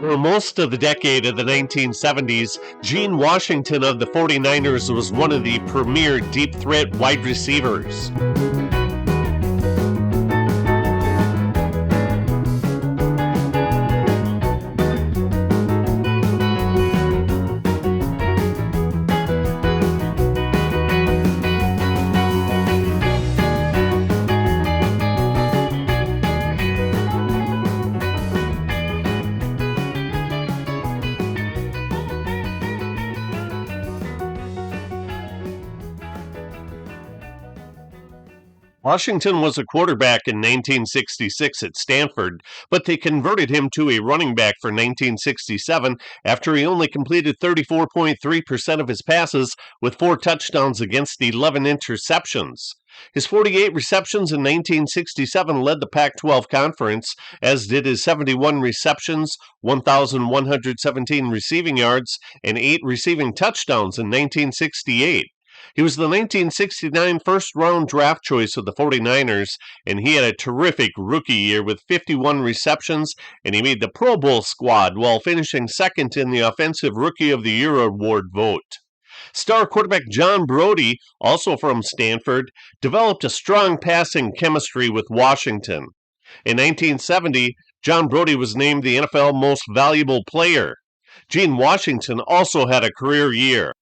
For most of the decade of the 1970s, Gene Washington of the 49ers was one of the premier deep threat wide receivers. Washington was a quarterback in 1966 at Stanford, but they converted him to a running back for 1967 after he only completed 34.3% of his passes with 4 touchdowns against 11 interceptions. His 48 receptions in 1967 led the Pac-12 conference, as did his 71 receptions, 1,117 receiving yards, and 8 receiving touchdowns in 1968. He was the 1969 first-round draft choice of the 49ers, and he had a terrific rookie year with 51 receptions, and he made the Pro Bowl squad while finishing second in the Offensive Rookie of the Year award vote. Star quarterback John Brodie, also from Stanford, developed a strong passing chemistry with Washington. In 1970, John Brodie was named the NFL Most Valuable Player. Gene Washington also had a career year.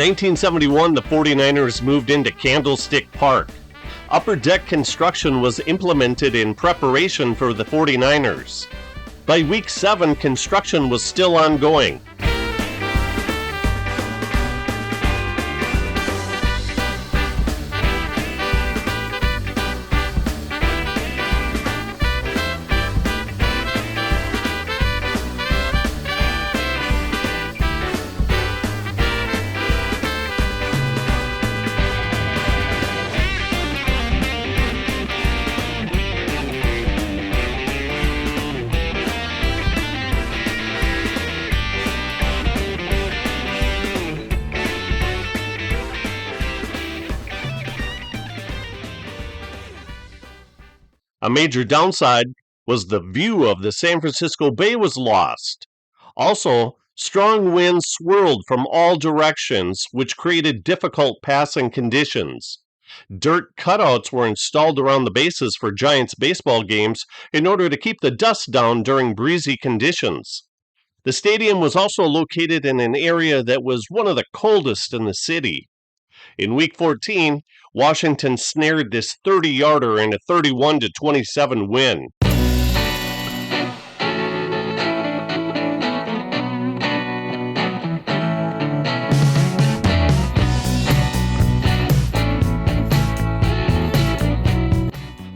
1971, the 49ers moved into Candlestick Park. Upper deck construction was implemented in preparation for the 49ers. By week 7, construction was still ongoing. A major downside was the view of the San Francisco Bay was lost. Also, strong winds swirled from all directions, which created difficult passing conditions. Dirt cutouts were installed around the bases for Giants baseball games in order to keep the dust down during breezy conditions. The stadium was also located in an area that was one of the coldest in the city. In Week 14, Washington snared this 30-yarder in a 31-27 win.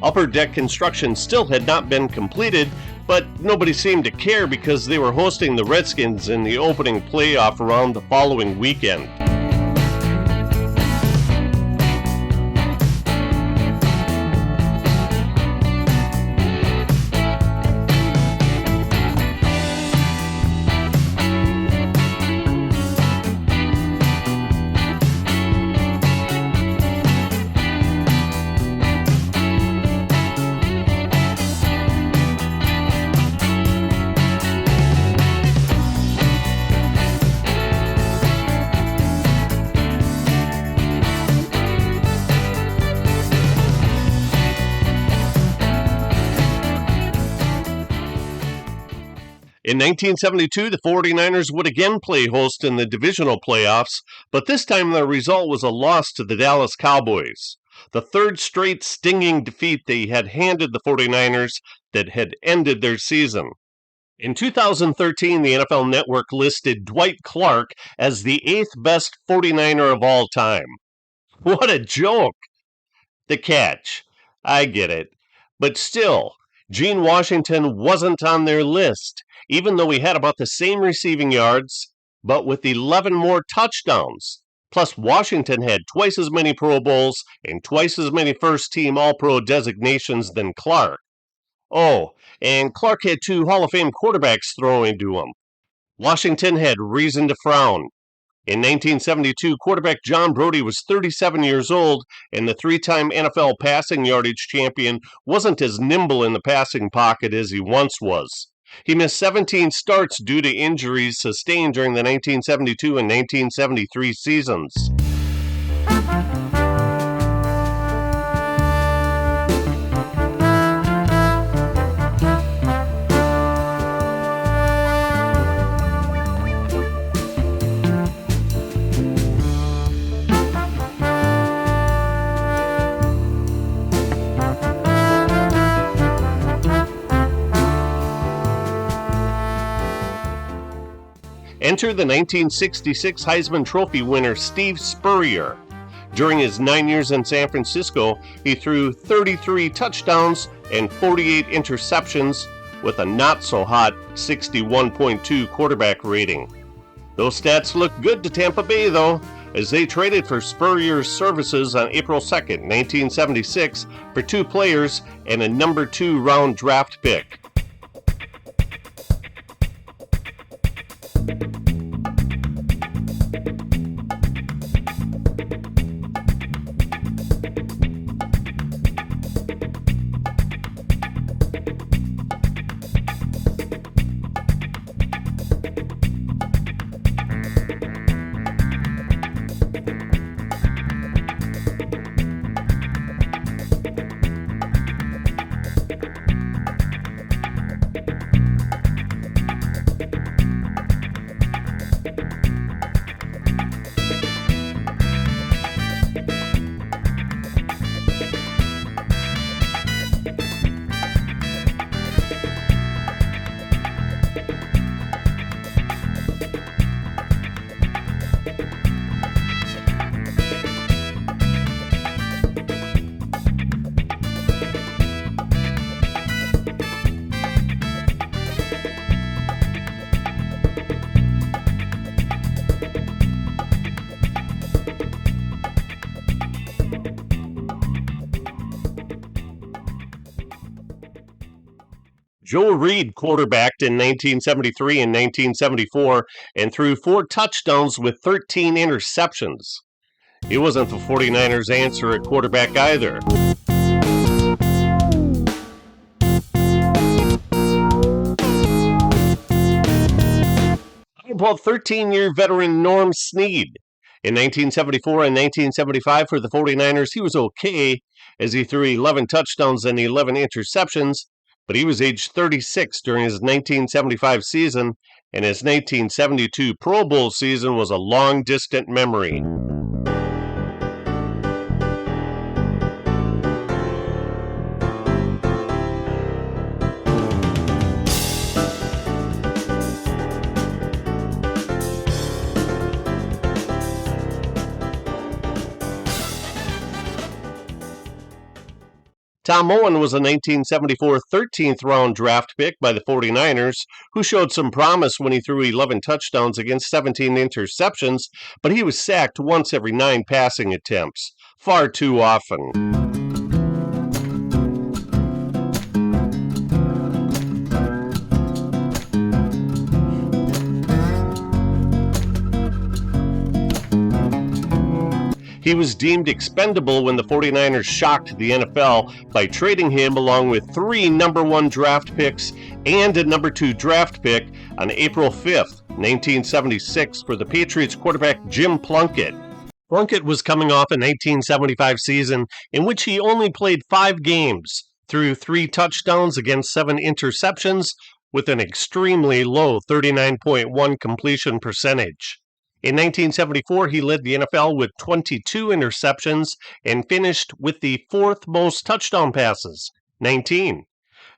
Upper deck construction still had not been completed, but nobody seemed to care because they were hosting the Redskins in the opening playoff round the following weekend. In 1972, the 49ers would again play host in the divisional playoffs, but this time the result was a loss to the Dallas Cowboys. The third straight stinging defeat they had handed the 49ers that had ended their season. In 2013, the NFL Network listed Dwight Clark as the 8th best 49er of all time. What a joke! The catch. I get it. But still, Gene Washington wasn't on their list, even though he had about the same receiving yards, but with 11 more touchdowns. Plus, Washington had twice as many Pro Bowls and twice as many first-team All-Pro designations than Clark. Oh, and Clark had 2 Hall of Fame quarterbacks throwing to him. Washington had reason to frown. In 1972, quarterback John Brodie was 37 years old, and the 3-time NFL passing yardage champion wasn't as nimble in the passing pocket as he once was. He missed 17 starts due to injuries sustained during the 1972 and 1973 seasons. Enter the 1966 Heisman Trophy winner Steve Spurrier. During his 9 years in San Francisco, he threw 33 touchdowns and 48 interceptions with a not-so-hot 61.2 quarterback rating. Those stats look good to Tampa Bay, though, as they traded for Spurrier's services on April 2, 1976, for 2 players and a number 2 round draft pick. Joe Reed quarterbacked in 1973 and 1974 and threw 4 touchdowns with 13 interceptions. He wasn't the 49ers' answer at quarterback either. How about 13-year veteran Norm Snead? In 1974 and 1975 for the 49ers, he was okay as he threw 11 touchdowns and 11 interceptions, but he was age 36 during his 1975 season, and his 1972 Pro Bowl season was a long, distant memory. Tom Owen was a 1974 13th round draft pick by the 49ers, who showed some promise when he threw 11 touchdowns against 17 interceptions, but he was sacked once every 9 passing attempts, far too often. He was deemed expendable when the 49ers shocked the NFL by trading him along with 3 number 1 draft picks and a number 2 draft pick on April 5th, 1976 for the Patriots quarterback Jim Plunkett. Plunkett was coming off a 1975 season in which he only played 5 games, threw 3 touchdowns against 7 interceptions, with an extremely low 39.1 completion percentage. In 1974, he led the NFL with 22 interceptions and finished with the fourth most touchdown passes, 19.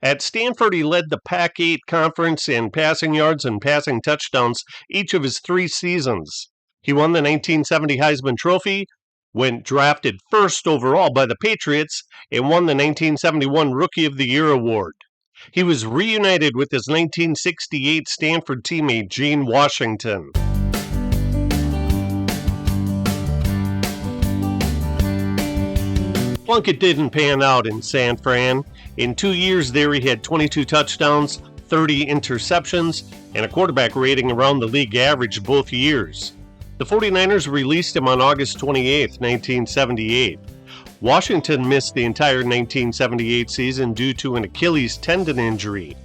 At Stanford, he led the Pac-8 conference in passing yards and passing touchdowns each of his 3 seasons. He won the 1970 Heisman Trophy, went drafted first overall by the Patriots, and won the 1971 Rookie of the Year award. He was reunited with his 1968 Stanford teammate Gene Washington. Plunkett didn't pan out in San Fran. In 2 years there, he had 22 touchdowns, 30 interceptions, and a quarterback rating around the league average both years. The 49ers released him on August 28, 1978. Washington missed the entire 1978 season due to an Achilles tendon injury.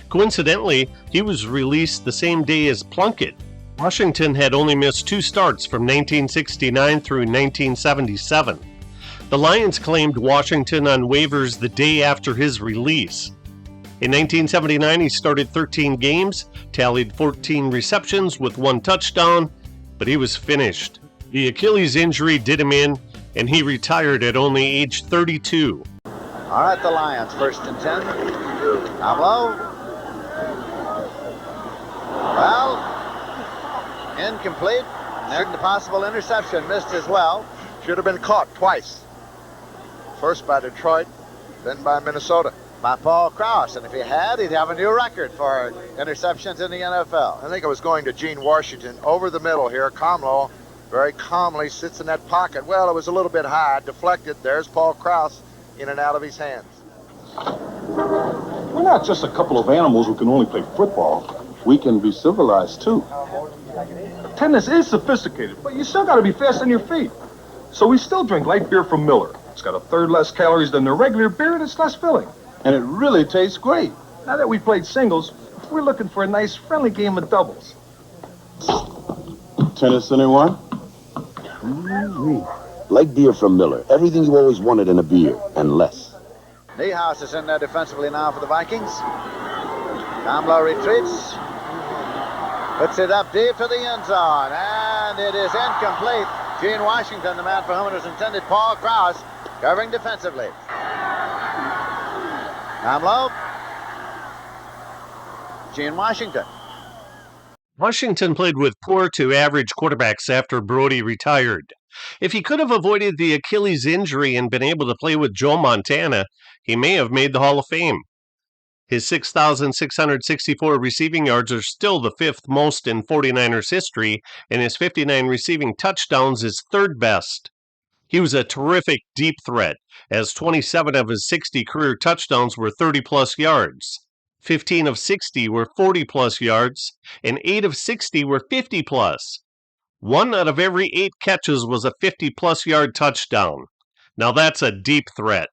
Coincidentally, he was released the same day as Plunkett. Washington had only missed 2 starts from 1969 through 1977. The Lions claimed Washington on waivers the day after his release. In 1979, he started 13 games, tallied 14 receptions with 1 touchdown, but he was finished. The Achilles injury did him in, and he retired at only age 32. All right, the Lions, 1st and 10. Down low. Well, incomplete. There's the possible interception, missed as well. Should have been caught twice. First by Detroit, then by Minnesota. By Paul Krause, and if he had, he'd have a new record for interceptions in the NFL. I think it was going to Gene Washington over the middle here. Comlo very calmly sits in that pocket. Well, it was a little bit high, deflected. There's Paul Krause in and out of his hands. We're not just a couple of animals who can only play football. We can be civilized, too. Tennis is sophisticated, but you still got to be fast on your feet. So we still drink light beer from Miller. It's got 1/3 less calories than the regular beer, and it's less filling. And it really tastes great. Now that we played singles, we're looking for a nice, friendly game of doubles. Tennis, anyone? Light beer from Miller. Everything you always wanted in a beer, and less. Niehaus is in there defensively now for the Vikings. Comlo retreats. Puts it up deep to the end zone, and it is incomplete. Gene Washington, the man for whom it was intended, Paul Krause, covering defensively. Comlo. Gene Washington. Washington played with poor to average quarterbacks after Brody retired. If he could have avoided the Achilles injury and been able to play with Joe Montana, he may have made the Hall of Fame. His 6,664 receiving yards are still the 5th most in 49ers history, and his 59 receiving touchdowns is 3rd best. He was a terrific deep threat, as 27 of his 60 career touchdowns were 30-plus yards. 15 of 60 were 40-plus yards, and 8 of 60 were 50-plus. 1 out of every 8 catches was a 50-plus yard touchdown. Now that's a deep threat.